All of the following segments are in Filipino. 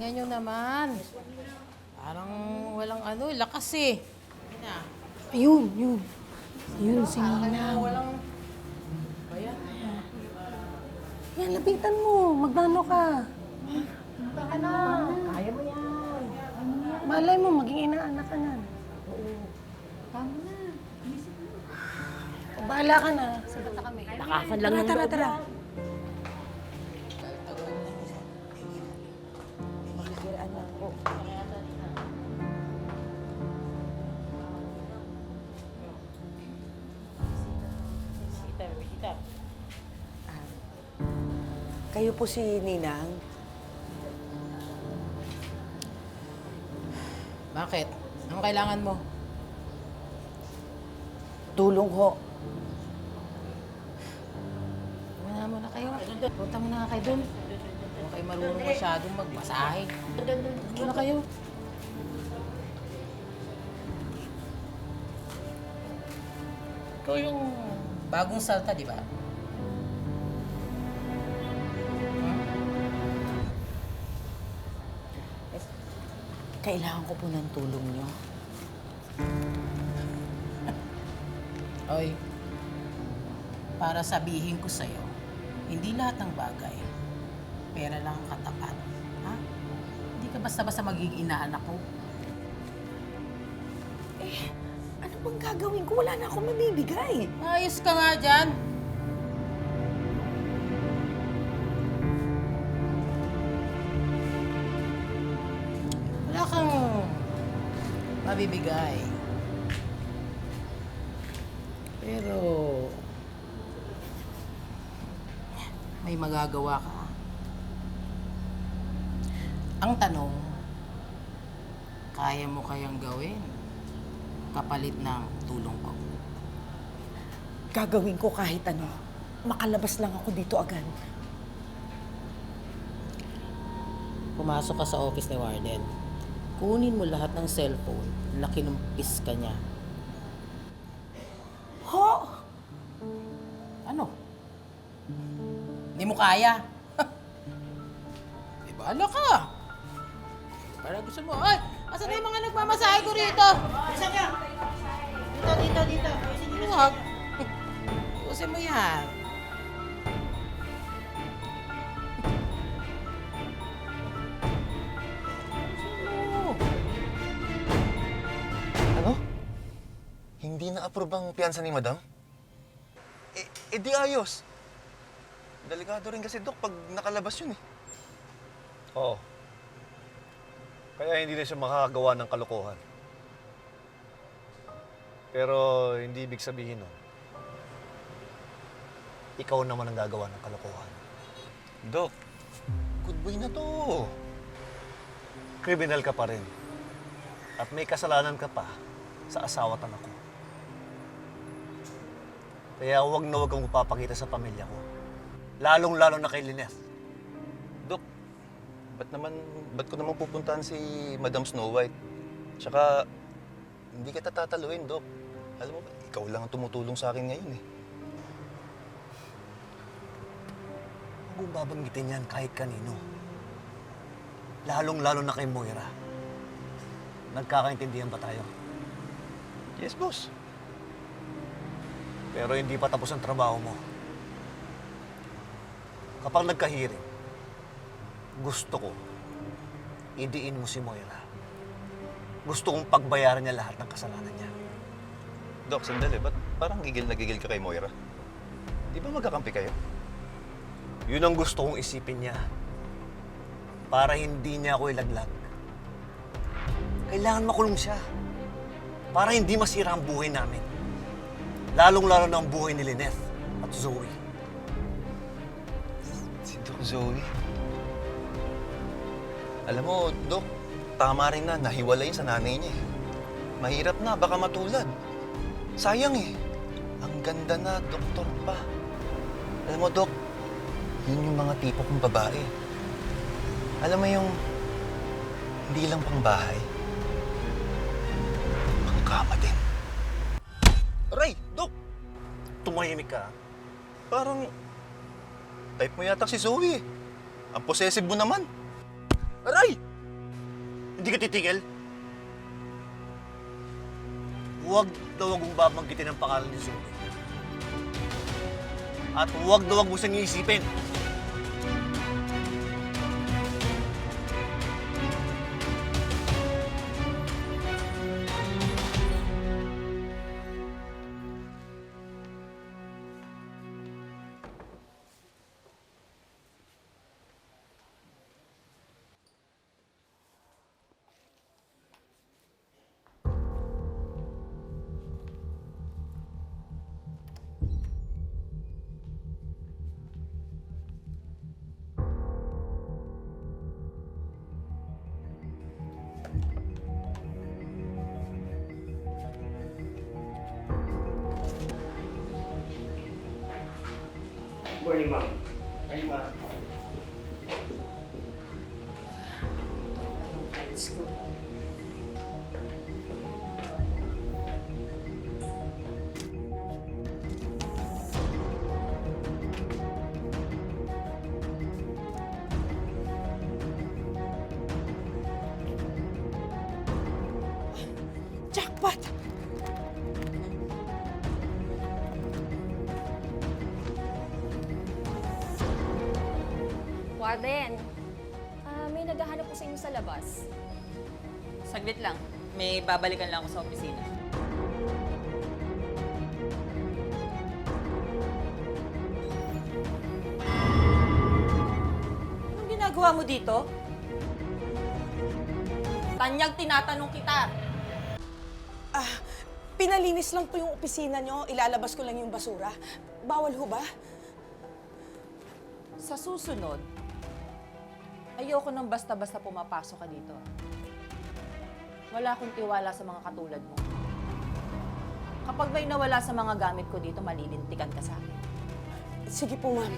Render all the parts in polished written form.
Galingan nyo naman. Parang walang lakas eh. Ayun, yun. Yun, si Nina. Walang... Bayan. Yan, lapitan mo. Magmano ka. Baka na. Kaya mo yan. Malay mo, maging inaanak ka na. Tama na. Bahala ka na. Sabat na kami. Lakasan lang ng Tara, loob tara. yan. Makikiraan lang po. Bisita. Kayo po si Ninang. Bakit? Anong kailangan mo? Tulong ho. Muna kayo. Punta muna kayo dun. Huwag kayo marunong masyadong magmasahe. Muna kayo. Ikaw yung bagong salta, di ba? Kailangan ko po ng tulong niyo. Oy, para sabihin ko sa'yo, hindi lahat ng bagay, pera lang ang katapat. Ha? Hindi ka basta-basta magiging inaanak ko. Ano bang gagawin ko? Wala na akong mabibigay. Ayos ka nga dyan. Wala kang mabibigay. Pero may magagawa ka. Ang tanong, kaya mo kayang gawin kapalit ng tulong ko? Gagawin ko kahit ano. Makalabas lang ako dito agad. Pumasok ka sa office ni Warden. Kunin mo lahat ng cellphone na kinumpis ka niya. Ho! Ano? Hindi mo kaya? Eh, bahala ka. Para gusto mo. Ay, asan na yung mga nagmamasahe ko rito? Asan ka? Dito. Huwag. Ayusin mo yan. Ayusin mo. Ano? Hindi na-approve ang piyansa ni Madam? Di ayos. Delikado rin kasi, Dok, pag nakalabas yun eh. Oo. Kaya hindi na siya makakagawa ng kalokohan. Pero hindi ibig sabihin nun, ikaw naman ang gagawa ng kalokohan. Dok, good boy na to. Kriminal ka pa rin. At may kasalanan ka pa sa asawa at anak ko. Kaya huwag na huwag kang upapakita sa pamilya ko. Lalong-lalo na kay Lynette. Dok, ba't ko naman pupuntahan si Madam Snow White? Tsaka, hindi kita tataluin, Dok. Alam mo ba, ikaw lang ang tumutulong sa akin ngayon eh. Huwag mong babanggitin yan kahit kanino. Lalong-lalo na kay Moira. Nagkakaintindihan ba tayo? Yes, boss. Pero hindi pa tapos ang trabaho mo. Kapag nagka-hearing, gusto ko, idiin mo si Moira. Gusto kong pagbayaran niya lahat ng kasalanan niya. Dok, sandali, ba't parang gigil na gigil ka kay Moira? Di ba magkakampi kayo? Yun ang gusto kong isipin niya. Para hindi niya ako ilaglag. Kailangan makulong siya. Para hindi masira ang buhay namin. Lalong-lalo na ang buhay ni Lynette at Zoe. Si Doc Zoe. Alam mo, Dok, tama rin na nahiwalay sa nanay niya eh. Mahirap na, baka matulad. Sayang eh. Ang ganda na, doktor pa. Alam mo, Dok, yun yung mga tipo kong babae. Alam mo yung hindi lang pang bahay, pang kama din. Aray, Dok! Tumahimik ka. Parang type mo yata si Zoe. Ang possessive mo naman. Aray! Hindi ka titigil? Huwag daw akong babanggitin ang pangalan ni Zoe. At huwag daw mo siyang iisipin. Morning, ma'am. Ay, ma'am. Jackpot! Warden, may naghahanap po sa inyo sa labas. Saglit lang. May babalikan lang ako sa opisina. Anong ginagawa mo dito? Tanyag, tinatanong kita. Pinalinis lang po yung opisina nyo. Ilalabas ko lang yung basura. Bawal ho ba? Sa susunod, ayoko nang basta-basta pumapasok ka dito. Wala akong tiwala sa mga katulad mo. Kapag may nawala sa mga gamit ko dito, malilintikan ka sa akin. Sige po, ma'am.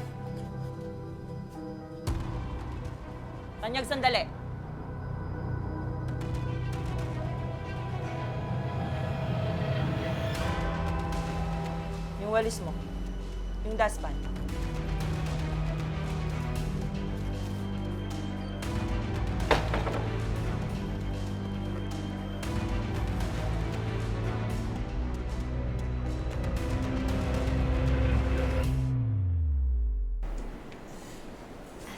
Tanyag, sandali. Yung walis mo. Yung dustpan.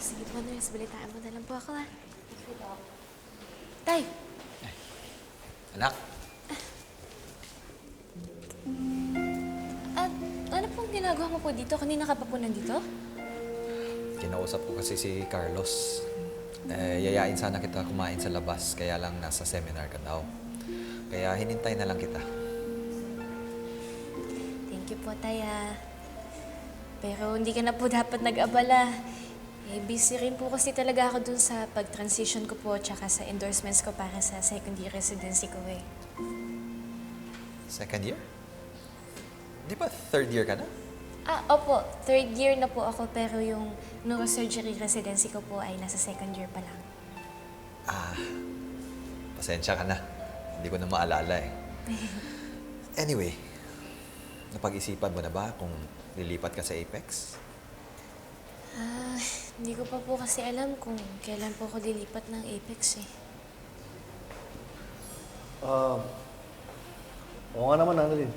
Sige po, nurse. Balitaan mo na lang po ako, ha? Tay! Anak, At ano pong ginagawa mo po dito? Kanina ka pa po nandito? kinausap ko kasi si Carlos. Yayain sana kita kumain sa labas, kaya lang nasa seminar ka daw. Kaya hinintay na lang kita. Thank you po, Tay, ha? Pero hindi ka na po dapat nag-abala. Busy rin po kasi talaga ako dun sa pag-transition ko po tsaka sa endorsements ko para sa second year residency ko, eh. Second year? Di ba third year ka na? Opo. Third year na po ako pero yung neurosurgery residency ko po ay nasa second year pa lang. Pasensya ka na. Hindi ko na maalala eh. Anyway, napag-isipan mo na ba kung lilipat ka sa Apex? Hindi ko pa po kasi alam kung kailan po ako lilipat ng Apex, eh. Oo nga naman, Annalyn.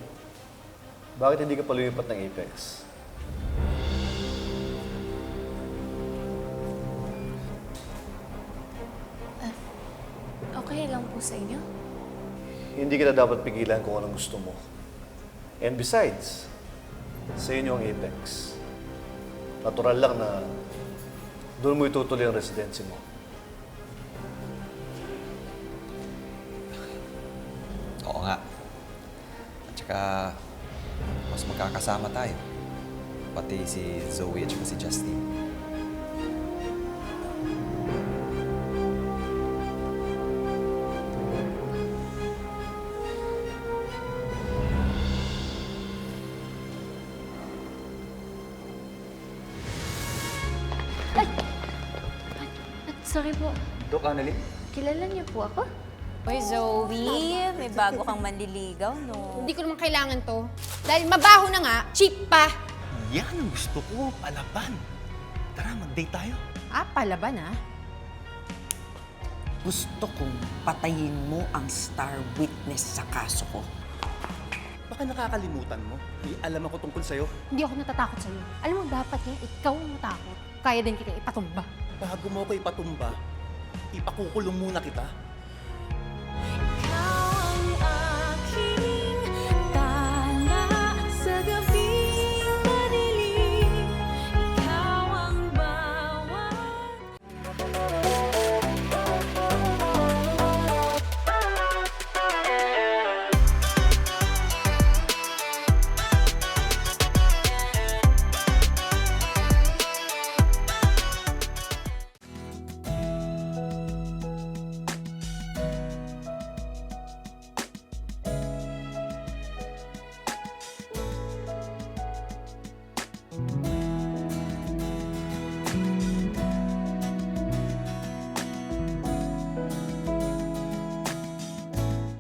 Bakit hindi ka pa lumipat ng Apex? Okay lang po sa inyo? Hindi kita dapat pigilan kung anong gusto mo. And besides, sa inyo ang Apex. Natural lang na doon mo itutuloy ang residency mo. Oo nga. At saka, mas magkakasama tayo. Pati si Zoe at saka si Justine. Sorry po. Dok, Annalyn? Kilala niyo po ako? Hoy, Zoe, may bago kang manliligaw, no? Hindi ko naman kailangan to. Dahil mabaho na nga, cheap pa. Yan ang gusto ko, palaban. Tara, mag-date tayo. Palaban ah. Gusto kong patayin mo ang star witness sa kaso ko. Baka nakakalimutan mo. May alam ako tungkol sa'yo. Hindi ako natatakot sa'yo. Alam mo, dapat nga ikaw ang matakot. Kaya din kita ipatumba. Bago mo ako ipatumba, ipakukulong muna kita.